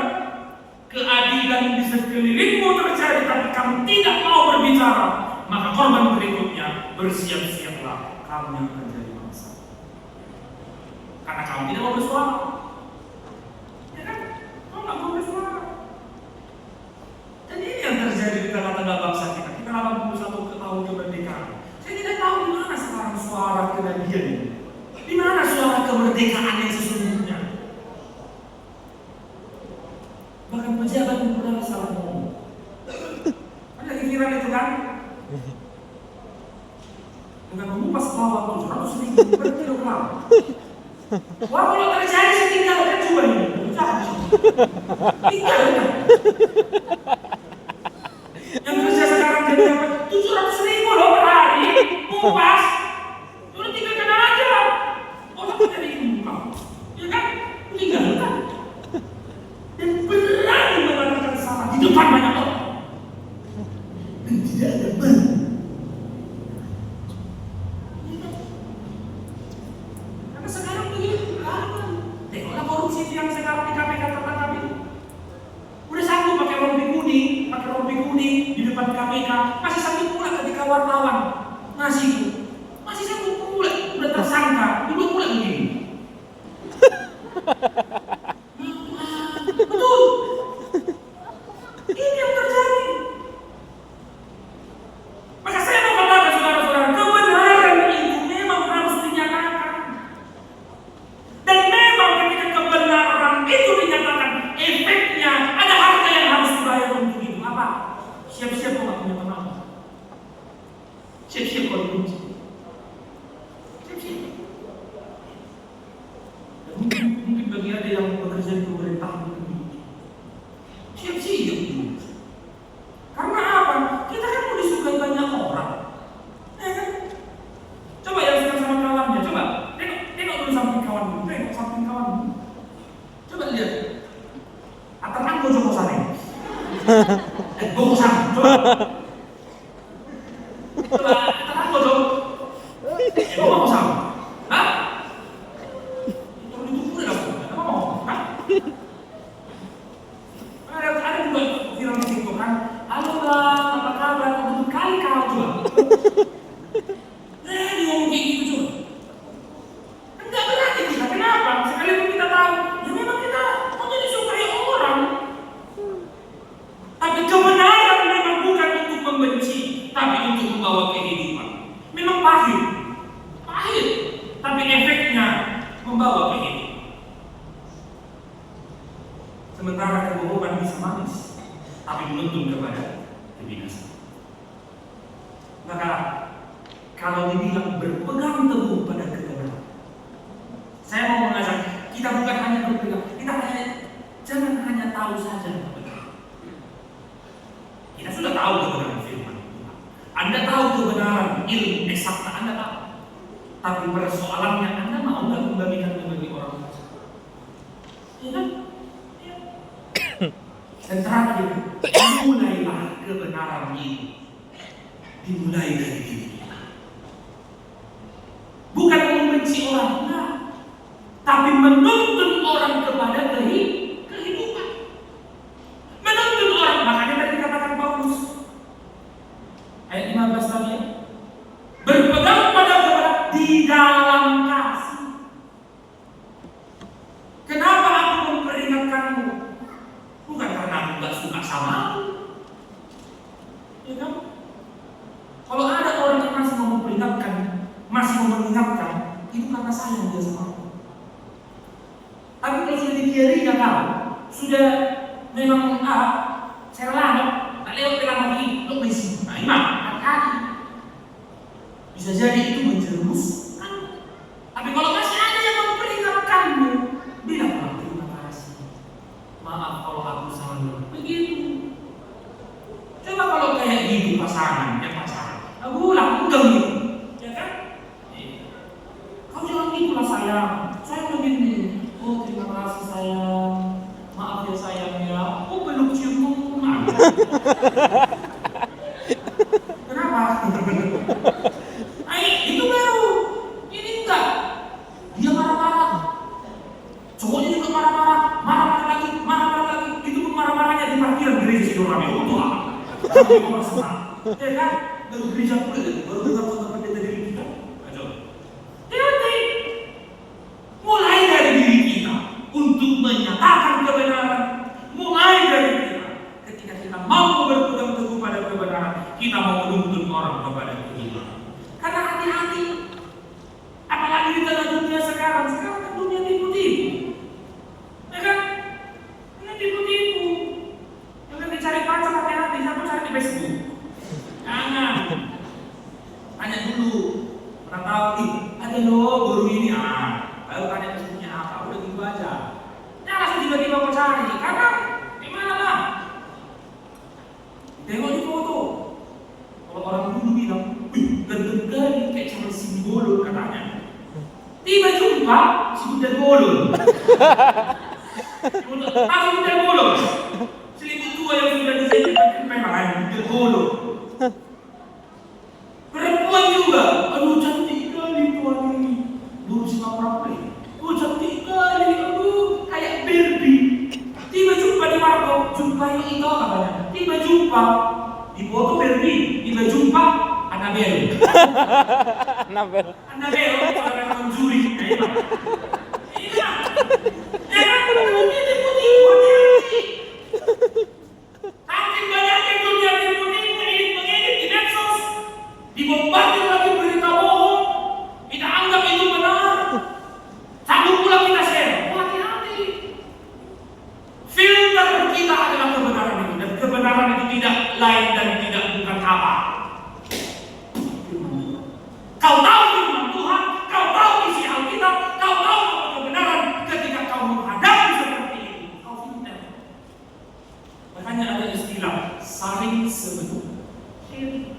keadilan di sekelilingmu terjadi, tapi kamu tidak mau berbicara, maka korban berikutnya bersiap-siaplah kamu yang akan jadi bangsa. Karena kamu tidak mau bersuara, ya kan? Kamu tidak mau bersuara. Dan ini yang terjadi di tengah-tengah bangsa kita. Kita 81 tahun kemerdekaan. Saya tidak tahu di mana sekarang suara keadilan ini. Di mana suara kemerdekaan yang sesungguhnya? Bahkan pejabat pun salah ngomong. Ada pikiran itu kan? Dengan mengupas bawang 700.000 per kilogram. Wah, kalau terjadi saya tinggalkan coba ini. Tinggalkan. Yang kerja sekarang jadi dapat 700.000 loh per hari. Mengupas. Udah tinggalkan aja. Orang tidak diumumkan. Ya kan? Tinggalkan. Dan berani mengatakan salah di depan banyak orang. Dan tidak ada benar. Karena sekarang begitu. Tengoklah korupsi yang sekarang di KPK tertangkap itu. Udah sanggup pakai rompi kuning di depan KPK. Masih sanggup pula ketika wartawan ngasih itu. Masih sanggup pula. Udah tersangka. Dulu pula begini. Betul. Ini yang terjadi. Maka saya mau katakan saudara-saudara, kebenaran itu memang harus dinyatakan. Dan memang ketika kebenaran itu dinyatakan, efeknya ada harga yang harus dibayar untuk itu. Apa? Siap-siap kalau punya teman. Siap-siap kalau dibenci. Siap-siap. Mungkin bagi ada yang bekerja di pemerintahan ini, siap-siap dulu. Karena apa? Kita kan mau disukai banyak orang, ya kan? Coba yang sedang sama kawannya, coba tengok dulu samping kawan dulu, tengok samping kawan dulu. Coba lihat, atas bojo kosane, bosan, coba. Coba atas bojo, bojo kosan, hah? Ada juga viral di TikTok kan, halo bang, apa kabar? Betul kali kau juga. Ngomong kayak gitu coba. Enggak berarti kita, kenapa? Sekalipun kita tahu, ya memang kita mau jadi disukai orang. Tapi kebenaran memang bukan untuk membenci, tapi untuk membawa kehidupan. Memang pahit, tapi efeknya membawa kehidupan. Sementara kebohongan bisa manis, tapi menuntun kepada kebinasaan. Maka kalau dibilang berpegang teguh pada kebenaran, saya mau mengajak kita bukan Tapi persoalannya Anda mau nggak membagikan bagi orang lain? Ya kan? Ya. Dan terakhir, mulailah kebenaran ini dimulai dari diri kita. Bukan membenci orang, enggak, tapi menuntun orang kepada kehidupan. Menuntun orang, makanya tadi katakan Paulus ayat 15 tadi ya, berpegang pada kebenaran di dalam kasih. Kenapa aku memperingatkanmu? Bukan karena aku gak suka sama aku, ya kan? Kalau ada orang yang masih mau memperingatkan, masih mau mengingatkan, itu karena sayang dia sama aku. Tapi kalau sudah dibiari nggak tahu, sudah memang saya lama, tak lewat pelan lagi, lo masih, nah imam, hati-hati. Bisa jadi itu menjerumus. Tapi kalau masih ada yang memperingatkanmu, bilanglah terima kasih. Maaf kalau aku salah. Begitu. Coba kalau kayak gitu pasangan, ya pasangan. Aku ulang gitu, ya kan? Kau jangan gitulah sayang. Saya begini. Oh terima kasih sayang. Maaf ya sayang ya. Oh belum cium tangan. Kenapa? Itu baru. Ini enggak. Dia marah-marah. Cowoknya juga marah-marah. Marah-marah lagi. Marah-marah lagi. Itu pun marah-marahnya di parkiran gereja Sidorami. Untuk apa? Sampai orang senang. Ya kan? Baru gereja pula. Baru dengar kata pendeta diri kita. Ayo. Hati-hati. Mulai dari diri kita untuk menyatakan kebenaran. Mulai dari kita. Ketika kita mau berpegang teguh pada kebenaran, kita mau menuntun orang kepada keimanan. Karena hati-hati. Apalagi di tengah dunia sekarang. Sekarang kan dunia tipu-tipu. Ya kan? Dunia tipu-tipu. Yang dicari pacar hati-hati. Satu cari di Facebook. Jangan. Tanya dulu. Pernah tahu, ada loh guru ini. Lalu tanya Facebooknya apa? Udah gitu aja. Jangan langsung tiba-tiba mau cari. Karena gimana lah? Tengok di foto. Kalau orang dulu bilang, ganteng kali kayak Charles Simbolon katanya. Tiba jumpa si Buddha Bolon. Si Buddha Bolon. Selingkuh tua yang sudah disediakan memang Buddha Bolon. Perempuan juga, aduh cantik kali tuan ini. Dulu sama Prape. Oh cantik kali, aduh kayak Barbie. Tiba jumpa di warkop, jumpa yang itu katanya. Tiba jumpa di foto Barbie, tiba jumpa Annabelle. Annabelle, orang yang juri. Iya. Ya kan, dunia tipu-tipu, hati-hati. Saking banyaknya dunia tipu-tipu, mengedit di medsos, dibombardir lagi berita bohong, kita anggap itu benar. Sambung pula kita share. Hati-hati. Filter kita adalah kebenaran itu, dan kebenaran itu tidak lain dan tidak bukan apa. Kau tahu firman Tuhan, kau tahu isi Alkitab, kau tahu kebenaran. Ketika kau menghadapi seperti itu, kau filter. Makanya ada istilah saring sebelum sharing.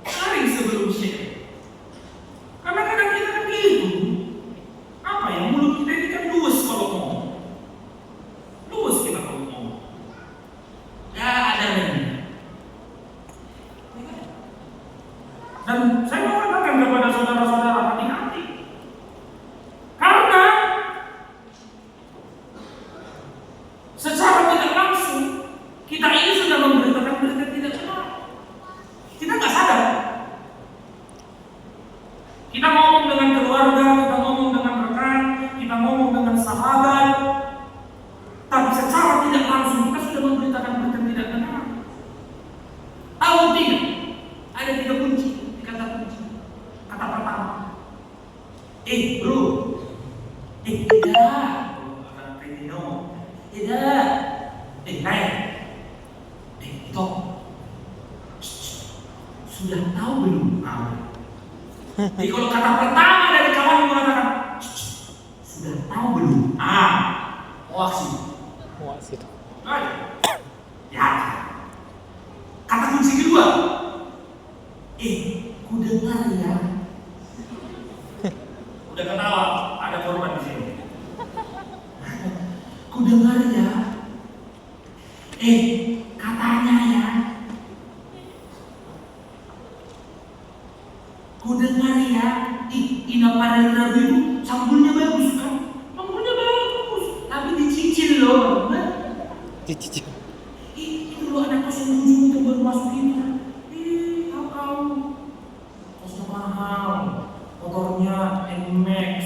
Saring sebelum sharing. Karena kadang kita kan gitu. Apa ya, mulut kita ini kan luwes kalau ngomong. Luwes kita kalau ngomong. Ya ada yang. Dan saya mau katakan kepada saudara-saudara, hati-hati. Karena secara tidak langsung kita ini sudah memberitakan berita tidak benar. Kita nggak sadar. Kita ngomong dengan keluarga, kita ngomong dengan rekan, kita ngomong dengan sahabat, tapi secara tidak langsung kita sudah memberitakan berita tidak benar. Tahu tidak? Ada 3 kunci. Kata pertama, bro, tidak, orang Filipino, tidak, naik, itu, sudah tahu belum? Jadi kalau kata pertama dari kawan yang mengatakan, sudah tahu belum? Waksi. Ya. Kata kunci kedua, ku dengar Gue dengar ya, Ina Parera itu sambulnya bagus kan? Sambulnya bagus, tapi dicicil loh. Cicicil. Itu loh anak kos yang ujung itu baru masuk itu. Tahu kosnya mahal, motornya NMAX.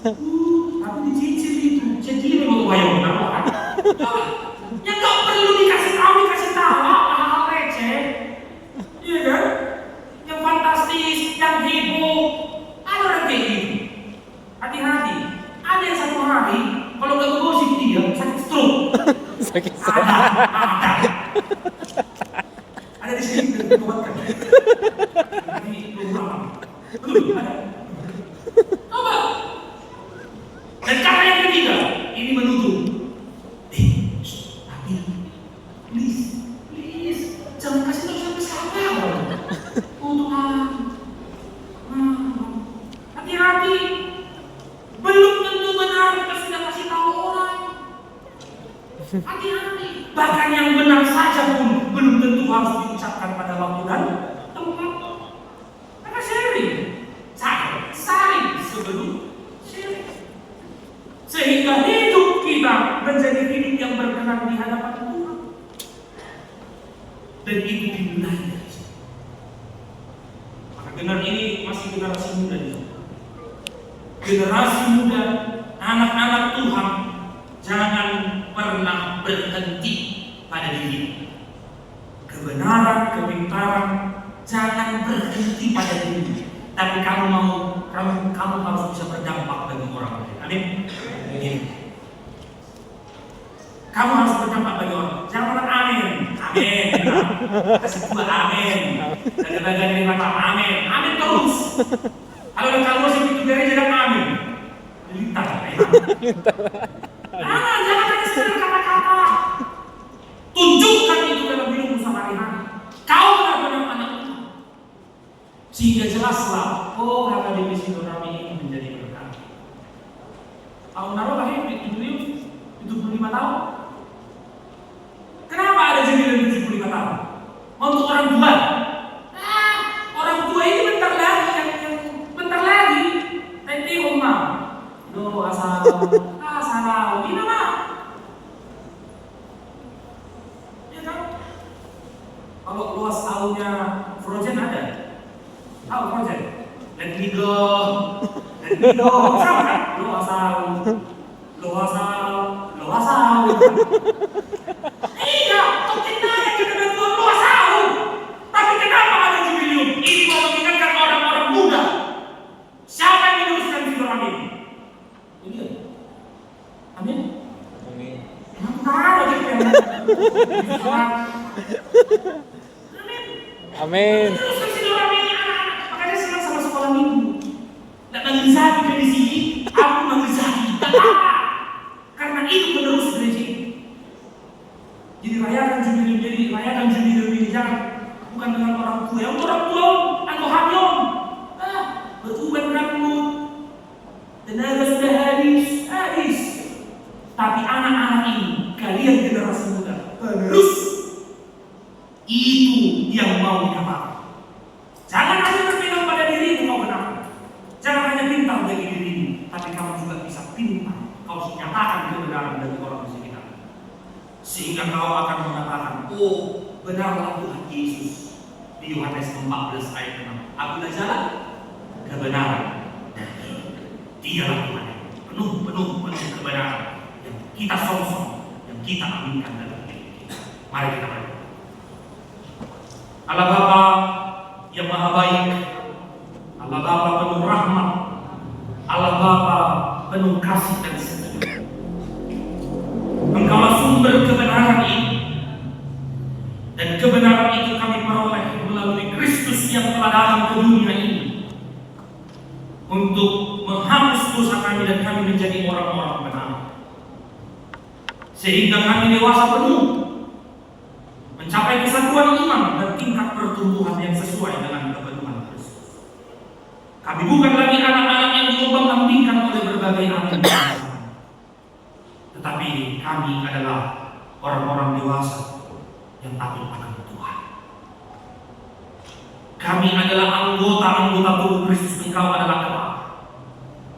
Tapi dicicil itu, jadi lo bayar berapa kan? Ya nggak perlu dikasih tahu hal receh, iya kan? Yang fantastis, yang heboh, ada orang kayak gitu. Hati-hati, ada yang satu hari kalau nggak ngegosip dia sakit stroke. Sakit ada di sini dikuatkan. Ini belum paham. Betul, ada. Coba. Dan cara yang ketiga, ini menuduh. Tapi please, jangan kasih tahu siapa-siapa. Untuk hati-hati. Belum tentu benar kita sudah kasih tahu orang. Hati-hati. Bahkan yang benar saja pun belum tentu harus diucapkan pada waktu dan tempat. Maka sharing sebelum sharing. Sehingga hidup kita menjadi hidup yang berkenan di hadapan Tuhan. Dan itu dimulai dari sini. Maka benar ini masih generasi muda ini. Generasi muda, anak-anak Tuhan, jangan pernah berhenti pada diri. Kebenaran, kepintaran, jangan berhenti pada diri. Tapi kamu harus bisa berdampak bagi orang lain. Amin. Kamu harus berdampak bagi orang. Jangan bilang amin. Amin. Kasih dua amin. Dan bagian yang lama amin. Amin terus. Kalau masih itu dari jangan amin. Lintar. Jangan hanya sekedar kata-kata. Tunjukkan itu dalam hidupmu sehari-hari. Kau benar-benar anak Tuhan. Sehingga jelaslah, akademi Sinodami ini menjadi berkat. Tahun lalu lahir di beliau 75 tahun. Kenapa ada jubileum 75 tahun? Untuk orang tua. Orang tua ini bentar lagi. Nanti Oma. Lo asal ini nama. Ya kan? Kalau luas tahunnya Frozen ada. Tahu Frozen? Let me go. Sama kan? Lo asal. Iya, kita yang kita bantuan lo asal. Tapi kenapa ada jubileum? Ini mau mengingatkan orang-orang muda. Siapa yang meneruskan Sinodami ini? Ini. Amin. Amin. Teruskan Sinodami ini anak-anak. Makanya senang sama sekolah minggu. Tidak manggil Zahi dari sini, aku manggil Zahi. Karena itu penerus gereja ini. Jadi rayakan jubileum ini jangan bukan dengan orang tua. Yang orang tua, aku hamil. Beruban rambut. Tenaga sudah habis. Tapi anak-anak ini, kalian generasi muda, penerus. Itu yang mau dikatakan. Jangan hanya berpegang pada dirimu kau benar. Jangan hanya pintar bagi dirimu, tapi kamu juga bisa pintar. Kau harus nyatakan kebenaran dari orang di sekitar. Sehingga kau akan mengatakan, benarlah Tuhan Yesus. Di Yohanes 14 ayat 6. Akulah jalan, kebenaran, dan hidup. Dialah Tuhan yang penuh kebenaran yang kita song-song, yang kita aminkan dalam hidup kita. Mari kita berdoa. Allah Bapa yang Maha Baik, Allah Bapa penuh rahmat, Allah Bapa penuh kasih dan setia. Engkaulah sumber kebenaran ini, dan kebenaran itu kami peroleh melalui Kristus yang telah datang ke dunia ini untuk menghapus dosa kami dan kami menjadi orang-orang benar, sehingga kami dewasa penuh, mencapai kesatuan iman dan tingkat pertumbuhan yang sesuai dengan kebutuhan Kristus. Kami bukan lagi anak-anak yang diombang-ambingkan oleh berbagai anak, tetapi kami adalah orang-orang dewasa yang takut akan Tuhan. Kami adalah anggota-anggota tubuh Kristus, Engkau adalah kepala.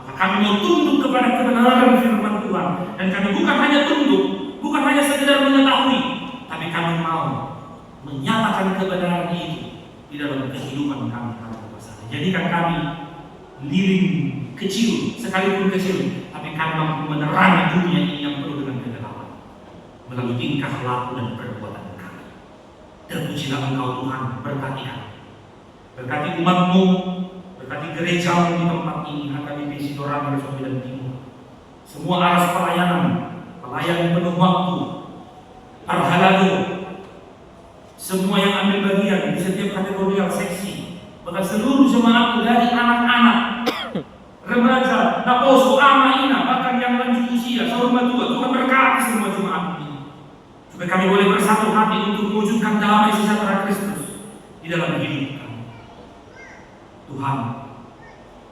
Maka kami mau tunduk kepada kebenaran firman Tuhan. Dan kami bukan hanya tunduk, bukan hanya sekedar mengetahui, tapi kami mau menyatakan kebenaran itu di dalam kehidupan kami. Jadikan kami lilin kecil, sekalipun kecil, tapi kami mampu menerangi dunia ini yang penuh dengan kegelapan melalui tingkah laku dan perbuatan kami. Terpujilah Engkau Tuhan, berkati kami. Berkati umat-Mu, berkati gereja di tempat ini, HKBP Sidoarjo Resopi dan Timur. Semua aras pelayanan, pelayan penuh waktu, Arhalado, semua yang ambil bagian di setiap kategori seksi, bahkan seluruh jemaat dari anak-anak, remaja, naposo, ama, ina, bahkan yang lanjut usia, saudara tua, Tuhan berkati semua jemaat ini. Supaya kami boleh bersatu hati untuk mewujudkan damai sejahtera Kristus di dalam hidup kami. Tuhan,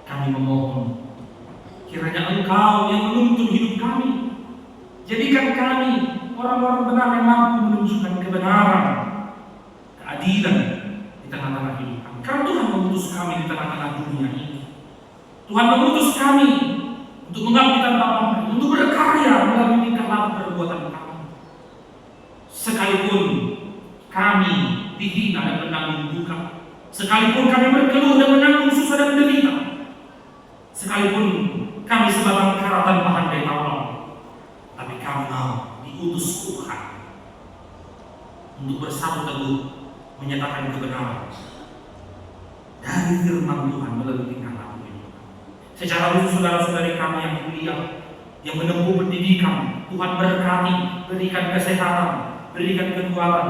kami memohon, kiranya Engkau yang menuntun hidup kami. Jadikan kami orang-orang benar yang mampu menunjukkan kebenaran, keadilan di tengah-tengah hidup kami. Karena Tuhan mengutus kami di tengah-tengah dunia ini. Tuhan mengutus kami untuk mengabdi tanpa pamrih, untuk berkarya melalui tingkah laku perbuatan kami. Sekalipun kami dihina dan menanggung duka, sekalipun kami berkeluh dan menanggung susah dan menderita, sekalipun kami sebatang kara tanpa handai tawar, tapi kami mau diutus Tuhan untuk bersatu teguh menyatakan kebenaran dari firman Tuhan melalui tingkah laku ini. Secara khusus saudara-saudari kami yang kuliah, yang menempuh pendidikan, Tuhan berkati, berikan kesehatan, berikan kekuatan.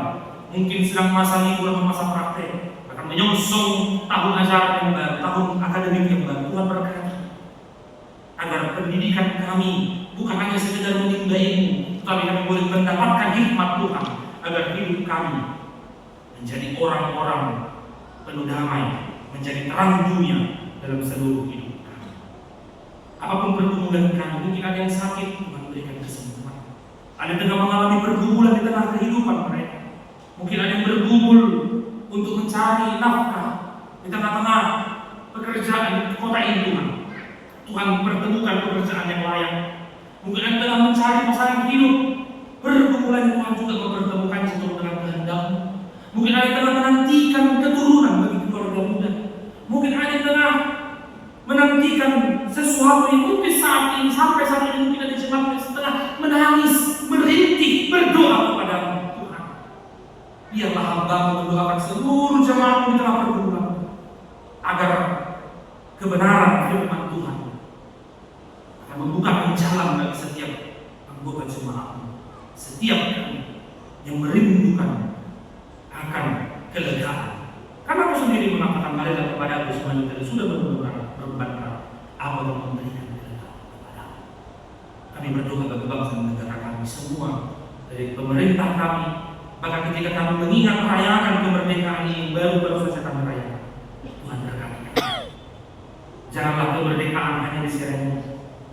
Mungkin sedang masa libur atau masa praktek, bahkan menyongsong tahun ajaran yang baru, tahun akademik yang baru. Tuhan berkati agar pendidikan kami bukan hanya sekedar menimba ilmu, tapi kami boleh mendapatkan hikmat Tuhan agar hidup kami menjadi orang-orang penuh damai, menjadi terang dunia dalam seluruh hidup kami. Apapun pergumulan kami, mungkin ada yang sakit, Tuhan berikan kesembuhan. Ada yang tengah mengalami pergumulan di tengah kehidupan mereka. Mungkin ada yang bergumul untuk mencari nafkah di tengah-tengah pekerjaan di kota ini, Tuhan. Tuhan pertemukan pekerjaan yang layak. Mungkin ada yang tengah mencari pasangan hidup, pergumulan Tuhan juga mempertemukan sesuatu dengan kehendak-Mu. Mungkin ada yang tengah menantikan keturunan bagi keluarga muda. Mungkin ada yang tengah menantikan sesuatu yang mungkin saat ini, sampai saat ini mungkin ada jemaat yang setengah menangis, merintih, berdoa kepada-Mu. Tuhan, biarlah hamba-Mu mendoakan seluruh jemaat di tengah pergumulan, agar kebenaran firman Tuhan akan membuka jalan bagi setiap anggota jemaat-Mu, setiap yang merindukan akan kelegaan. Karena Aku sendiri mengatakan marilah kepada Aku semuanya yang sudah berberat, Aku akan memberikan kelegaan kepada-Mu. Kami berdoa bagi bangsa dan negara kami semua, dari pemerintah kami, bahkan ketika kami mengingat merayakan kemerdekaan ini baru saja kami rayakan. Tuhan berkati kami. Janganlah kemerdekaan hanya di seremoni,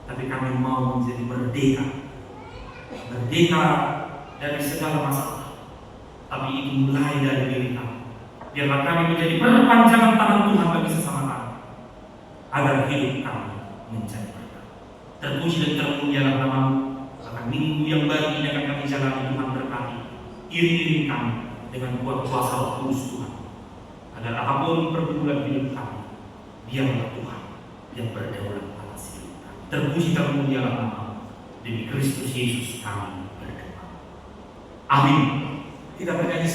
tapi kami mau menjadi merdeka dari segala masalah. Tapi itu mulai dari diri kami. Biarlah kami menjadi perpanjangan tangan Tuhan bagi sesama kami, agar hidup kami menjadi berkah. Terpuji dan termulialah nama-Mu. Bahkan minggu yang baru ini akan kami jalani, Tuhan berkati. Iring-iring kami dengan kuat kuasa Roh Kudus Tuhan, agar apapun pergumulan hidup kami, biarlah Tuhan yang berdaulat atas hidup kami. Terpuji termulialah nama-Mu. Demi Kristus Yesus kami berdoa. Amin. Kita bernyanyi.